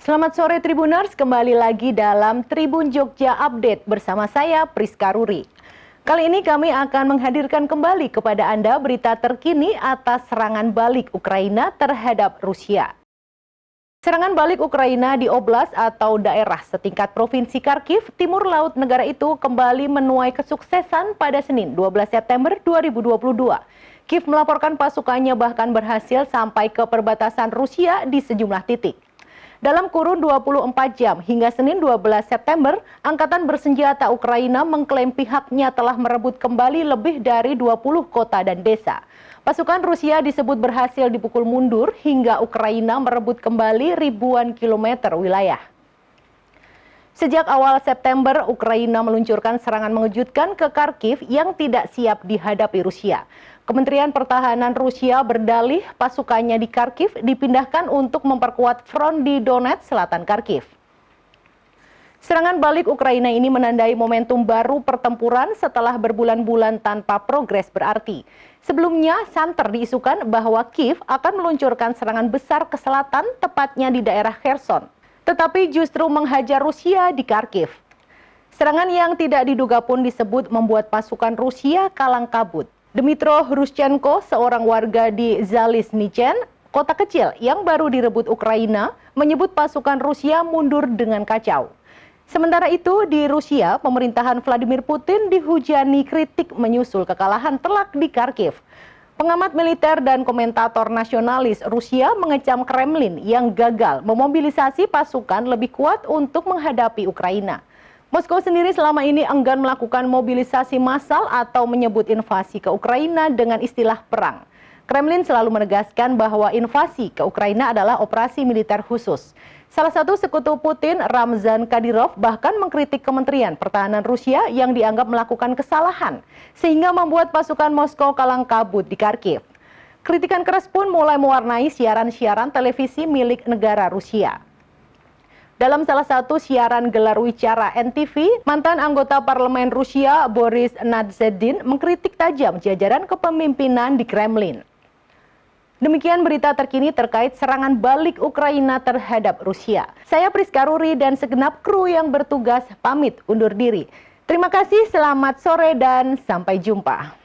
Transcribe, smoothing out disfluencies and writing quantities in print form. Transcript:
Selamat sore Tribuners, kembali lagi dalam Tribun Jogja Update bersama saya Priska Ruri. Kali ini kami akan menghadirkan kembali kepada Anda berita terkini atas serangan balik Ukraina terhadap Rusia. Serangan balik Ukraina di Oblast atau daerah setingkat Provinsi Kharkiv, timur laut negara itu kembali menuai kesuksesan pada Senin 12 September 2022. Kiev melaporkan pasukannya bahkan berhasil sampai ke perbatasan Rusia di sejumlah titik. Dalam kurun 24 jam hingga Senin 12 September, Angkatan Bersenjata Ukraina mengklaim pihaknya telah merebut kembali lebih dari 20 kota dan desa. Pasukan Rusia disebut berhasil dipukul mundur hingga Ukraina merebut kembali ribuan kilometer wilayah. Sejak awal September, Ukraina meluncurkan serangan mengejutkan ke Kharkiv yang tidak siap dihadapi Rusia. Kementerian Pertahanan Rusia berdalih pasukannya di Kharkiv dipindahkan untuk memperkuat front di Donetsk, selatan Kharkiv. Serangan balik Ukraina ini menandai momentum baru pertempuran setelah berbulan-bulan tanpa progres berarti. Sebelumnya, santer diisukan bahwa Kiev akan meluncurkan serangan besar ke selatan, tepatnya di daerah Kherson. Tetapi justru menghajar Rusia di Kharkiv. Serangan yang tidak diduga pun disebut membuat pasukan Rusia kalang kabut. Dmytro Hrushchenko, seorang warga di Zaliznytchen, kota kecil yang baru direbut Ukraina, menyebut pasukan Rusia mundur dengan kacau. Sementara itu, di Rusia, pemerintahan Vladimir Putin dihujani kritik menyusul kekalahan telak di Kharkiv. Pengamat militer dan komentator nasionalis Rusia mengecam Kremlin yang gagal memobilisasi pasukan lebih kuat untuk menghadapi Ukraina. Moskow sendiri selama ini enggan melakukan mobilisasi massal atau menyebut invasi ke Ukraina dengan istilah perang. Kremlin selalu menegaskan bahwa invasi ke Ukraina adalah operasi militer khusus. Salah satu sekutu Putin, Ramzan Kadyrov, bahkan mengkritik Kementerian Pertahanan Rusia yang dianggap melakukan kesalahan, sehingga membuat pasukan Moskow kalang kabut di Kharkiv. Kritikan keras pun mulai mewarnai siaran-siaran televisi milik negara Rusia. Dalam salah satu siaran gelar wicara NTV, mantan anggota parlemen Rusia Boris Nadzhedin mengkritik tajam jajaran kepemimpinan di Kremlin. Demikian berita terkini terkait serangan balik Ukraina terhadap Rusia. Saya Priska Ruri dan segenap kru yang bertugas pamit undur diri. Terima kasih, selamat sore dan sampai jumpa.